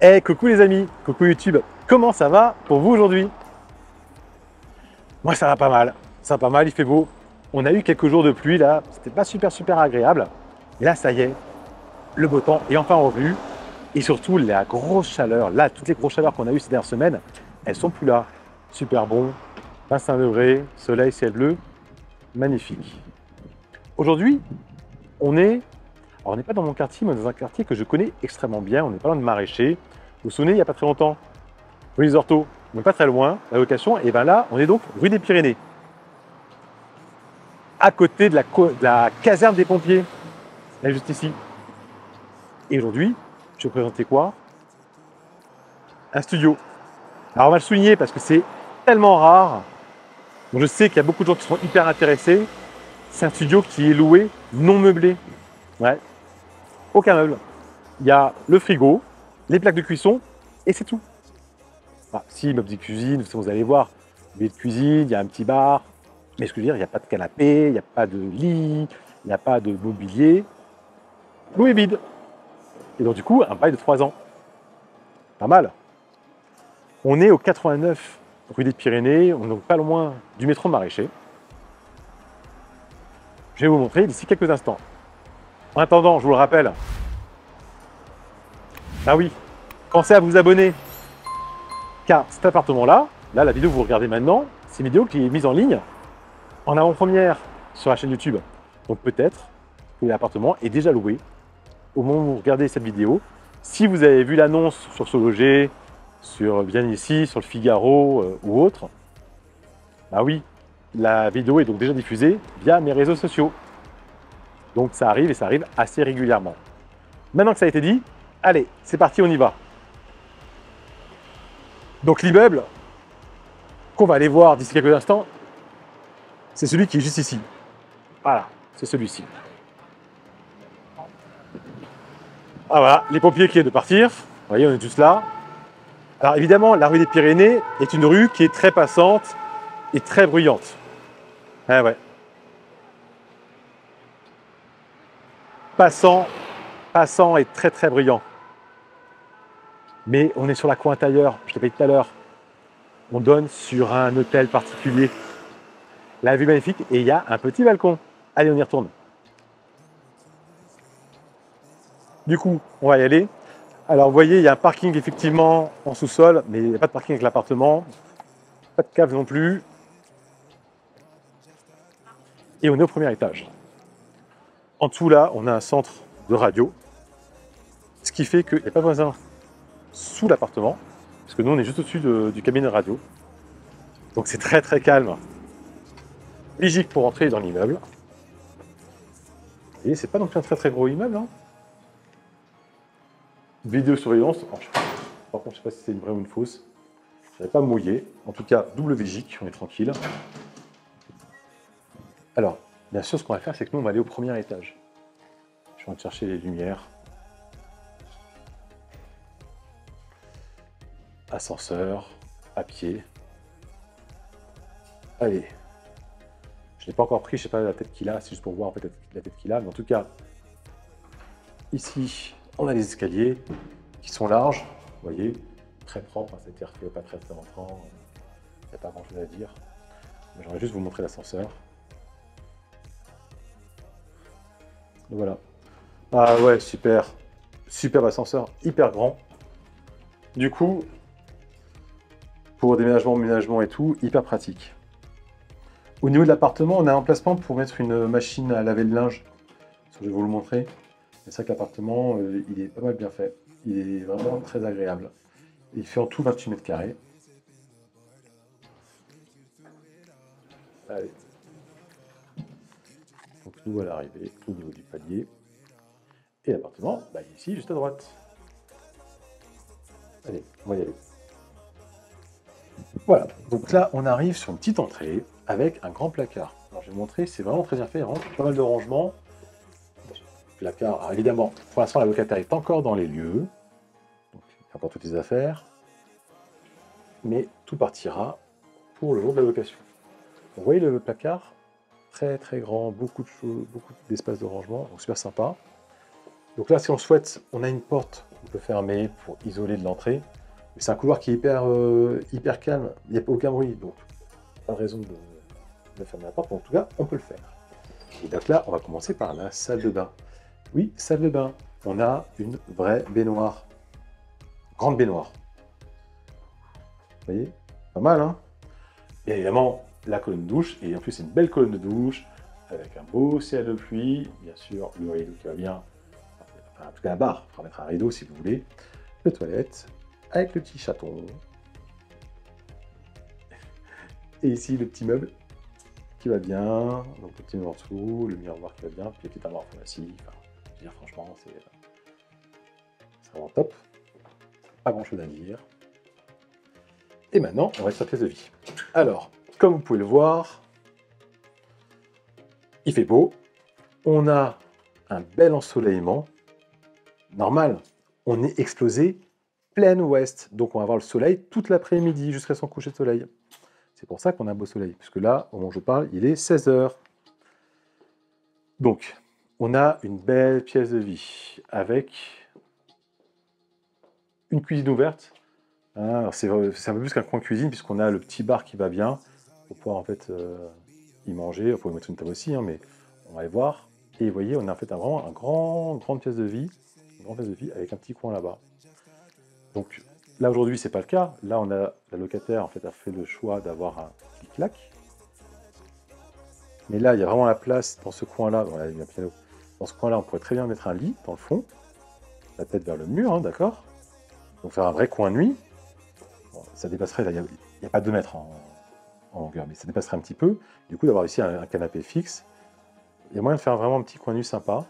Hey, coucou les amis, coucou YouTube, comment ça va pour vous aujourd'hui? Moi ça va pas mal, ça va pas mal, il fait beau. On a eu quelques jours de pluie là, c'était pas super agréable. Et là ça y est, le beau temps est enfin revenu. Et surtout la grosse chaleur, là toutes les grosses chaleurs qu'on a eues ces dernières semaines, elles sont plus là. Super bon, 25 degrés, soleil, ciel bleu, magnifique. Aujourd'hui, on n'est pas dans mon quartier, mais dans un quartier que je connais extrêmement bien, on n'est pas loin de Maraîcher. Vous vous souvenez, il n'y a pas très longtemps, rue des Orteaux, on n'est pas très loin, la location, et bien là, on est donc rue des Pyrénées, à côté de la caserne des pompiers, là juste ici. Et aujourd'hui, je vais vous présenter quoi? Un studio. Alors on va le souligner parce que c'est tellement rare, donc je sais qu'il y a beaucoup de gens qui sont hyper intéressés. C'est un studio qui est loué non meublé. Ouais, aucun meuble. Il y a le frigo, les plaques de cuisson, et c'est tout. Ah, si, meubles de cuisine, vous allez voir, meubles de cuisine, il y a un petit bar, mais ce que je veux dire, il n'y a pas de canapé, il n'y a pas de lit, il n'y a pas de mobilier. L'eau est vide. Et donc du coup, un bail de 3 ans. Pas mal. On est au 89 rue des Pyrénées, on est donc pas loin du métro Maraîcher. Je vais vous montrer d'ici quelques instants. En attendant, je vous le rappelle, ah oui, pensez à vous abonner, car cet appartement-là, là, la vidéo que vous regardez maintenant, c'est une vidéo qui est mise en ligne en avant-première sur la chaîne YouTube. Donc peut-être que l'appartement est déjà loué au moment où vous regardez cette vidéo. Si vous avez vu l'annonce sur SoLoger, sur Bien Ici, sur le Figaro ou autre, bah oui, la vidéo est donc déjà diffusée via mes réseaux sociaux. Donc ça arrive et ça arrive assez régulièrement. Maintenant que ça a été dit, allez, c'est parti, on y va. Donc l'immeuble qu'on va aller voir d'ici quelques instants, c'est celui qui est juste ici. Voilà, c'est celui-ci. Ah voilà, les pompiers qui viennent de partir. Vous voyez, on est tous là. Alors évidemment, la rue des Pyrénées est une rue qui est très passante et très bruyante. Ah ouais. Passant et très bruyant. Mais on est sur la coin intérieure, je l'ai dit tout à l'heure. On donne sur un hôtel particulier. La vue est magnifique et il y a un petit balcon. Allez, on y retourne. Du coup, on va y aller. Alors, vous voyez, il y a un parking effectivement en sous-sol, mais il n'y a pas de parking avec l'appartement. Pas de cave non plus. Et on est au premier étage. En dessous, là, on a un centre de radio. Ce qui fait qu'il n'y a pas de voisin sous l'appartement, parce que nous, on est juste au-dessus du cabinet de radio. Donc, c'est très calme. Logique pour entrer dans l'immeuble. Vous voyez, c'est pas non plus un très gros immeuble. Hein. Vidéosurveillance. Par contre, je ne sais pas si c'est une vraie ou une fausse. Je n'avais pas mouillé. En tout cas, double vigique, on est tranquille. Alors, bien sûr, ce qu'on va faire, c'est que nous, on va aller au premier étage. Je vais en chercher les lumières. Ascenseur, à pied. Allez. Je ne l'ai pas encore pris, je ne sais pas la tête qu'il a, c'est juste pour voir peut-être la tête qu'il a. Mais en tout cas, ici, on a les escaliers qui sont larges, vous voyez, très propre, c'est-à-dire que pas très rentrant, il n'y a pas grand-chose à dire. J'aimerais juste vous montrer l'ascenseur. Voilà. Ah ouais, super. Superbe ascenseur, hyper grand. Du coup, pour déménagement, ménagement et tout, hyper pratique. Au niveau de l'appartement, on a un emplacement pour mettre une machine à laver le linge. Je vais vous le montrer. C'est ça que l'appartement, il est pas mal bien fait. Il est vraiment très agréable. Il fait en tout 28 mètres carrés. Allez. Donc nous à l'arrivée, au niveau du palier. Et l'appartement, bah, il est ici, juste à droite. Allez, on va y aller. Voilà, donc là on arrive sur une petite entrée avec un grand placard. Alors je vais vous montrer, c'est vraiment très bien fait, vraiment pas mal de rangements. Placard, alors évidemment, pour l'instant la locataire est encore dans les lieux, donc il y a encore toutes les affaires, mais tout partira pour le jour de la location. Vous voyez le placard, très grand, beaucoup d'espace de rangement, donc super sympa. Donc là si on souhaite, on a une porte on peut fermer pour isoler de l'entrée. Mais c'est un couloir qui est hyper calme, il n'y a pas aucun bruit, donc pas de raison de fermer la porte, mais en tout cas, on peut le faire. Et donc là, on va commencer par la salle de bain. Oui, salle de bain, on a une vraie baignoire, grande baignoire. Vous voyez, pas mal, hein? Et évidemment, la colonne de douche, et en plus, c'est une belle colonne de douche, avec un beau ciel de pluie, bien sûr, le rideau qui va bien, enfin, en tout cas la barre, il faudra mettre un rideau si vous voulez, les toilettes, avec le petit chaton, et ici le petit meuble qui va bien, donc le petit meuble en dessous, le miroir qui va bien, puis le petit armoire pharmacie, enfin, je veux dire, franchement, c'est vraiment top, pas grand chose à dire. Et maintenant, on va sur la pièce de vie. Alors, comme vous pouvez le voir, il fait beau, on a un bel ensoleillement, normal, on est explosé plein ouest, donc on va avoir le soleil toute l'après-midi jusqu'à son coucher de soleil. C'est pour ça qu'on a un beau soleil, puisque là, au moment où je parle, il est 16 h. Donc, on a une belle pièce de vie avec une cuisine ouverte. C'est un peu plus qu'un coin cuisine, puisqu'on a le petit bar qui va bien, pour pouvoir en fait y manger. On peut mettre une table aussi, hein, mais on va y voir. Et vous voyez, on a en fait vraiment une grande pièce de vie, avec un petit coin là-bas. Donc là aujourd'hui, c'est pas le cas. Là, on a la locataire en fait a fait le choix d'avoir un clic-clac. Mais là, il y a vraiment la place dans ce coin-là. Voilà, il y a un piano. Dans ce coin-là, on pourrait très bien mettre un lit dans le fond, la tête vers le mur, hein, d'accord. Donc faire un vrai coin nuit. Bon, ça dépasserait, là, il n'y a pas 2 mètres en longueur, mais ça dépasserait un petit peu. Du coup, d'avoir ici un canapé fixe. Il y a moyen de faire vraiment un petit coin nu sympa.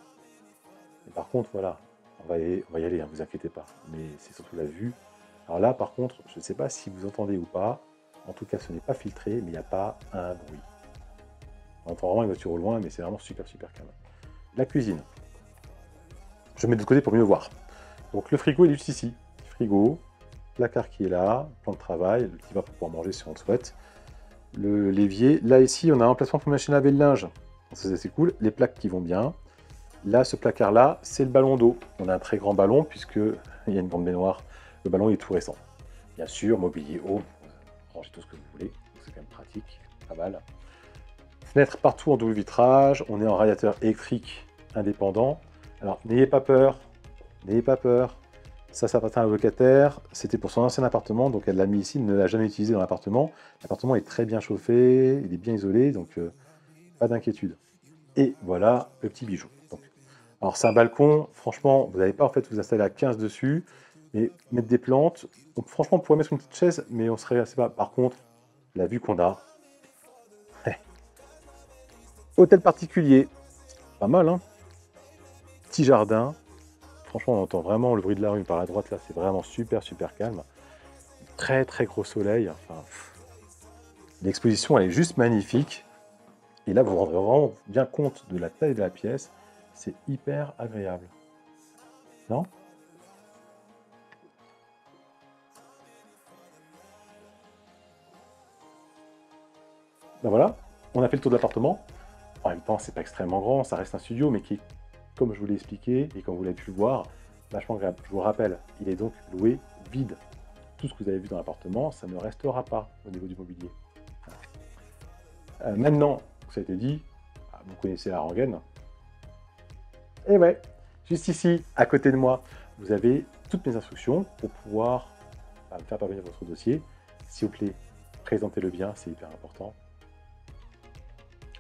Et par contre, voilà, on va y aller, hein, vous inquiétez pas. Mais c'est surtout la vue. Alors là, par contre, je ne sais pas si vous entendez ou pas. En tout cas, ce n'est pas filtré, mais il n'y a pas un bruit. On entend vraiment une voiture au loin, mais c'est vraiment super calme. La cuisine. Je mets de côté pour mieux voir. Donc le frigo, il est juste ici. Petit frigo, placard qui est là, plan de travail, le petit bar pour pouvoir manger si on le souhaite. Le l'évier. Là, ici, on a un emplacement pour machine à laver le linge. Ça, c'est cool. Les plaques qui vont bien. Là, ce placard-là, c'est le ballon d'eau. On a un très grand ballon, puisqu'il y a une grande baignoire. Le ballon est tout récent. Bien sûr, mobilier haut, rangez tout ce que vous voulez. C'est quand même pratique, pas mal. Fenêtre partout en double vitrage. On est en radiateur électrique indépendant. Alors, n'ayez pas peur. Ça appartient à la locataire. C'était pour son ancien appartement, donc elle l'a mis ici, ne l'a jamais utilisé dans l'appartement. L'appartement est très bien chauffé, il est bien isolé, donc pas d'inquiétude. Et voilà le petit bijou. Donc, alors c'est un balcon, franchement, vous n'allez pas en fait vous installer à 15 dessus, mais mettre des plantes. Donc, franchement, on pourrait mettre une petite chaise, mais on serait assez pas. Par contre, la vue qu'on a. Hôtel particulier, pas mal, hein. Petit jardin. Franchement, on entend vraiment le bruit de la rue par la droite, là, c'est vraiment super calme. Très gros soleil. Enfin, l'exposition, elle est juste magnifique. Et là, vous vous rendrez vraiment bien compte de la taille de la pièce. C'est hyper agréable. Non ? Ben voilà, on a fait le tour de l'appartement. En même temps, c'est pas extrêmement grand, ça reste un studio, mais qui est, comme je vous l'ai expliqué, et comme vous l'avez pu le voir, vachement agréable. Je vous le rappelle, il est donc loué vide. Tout ce que vous avez vu dans l'appartement, ça ne restera pas au niveau du mobilier. Maintenant, ça a été dit, vous connaissez la rengaine. Et ouais, juste ici, à côté de moi, vous avez toutes mes instructions pour pouvoir me faire parvenir votre dossier. S'il vous plaît, présentez-le bien, c'est hyper important.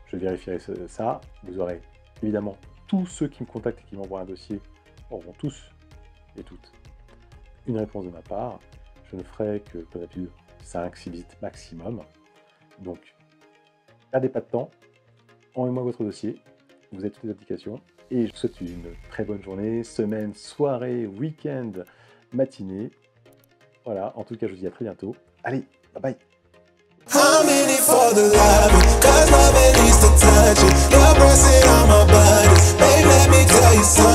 Je vérifierai ça. Vous aurez évidemment tous ceux qui me contactent et qui m'envoient un dossier auront tous et toutes une réponse de ma part. Je ne ferai que, comme d'habitude, 5-6 visites maximum. Donc, perdez pas de temps. Envoyez-moi votre dossier. Vous avez toutes les applications. Et je vous souhaite une très bonne journée, semaine, soirée, week-end, matinée. Voilà, en tout cas, je vous dis à très bientôt. Allez, bye bye. I'm in it for the love, cause love it needs to touch it. Your breath on my body, babe, let me tell you something.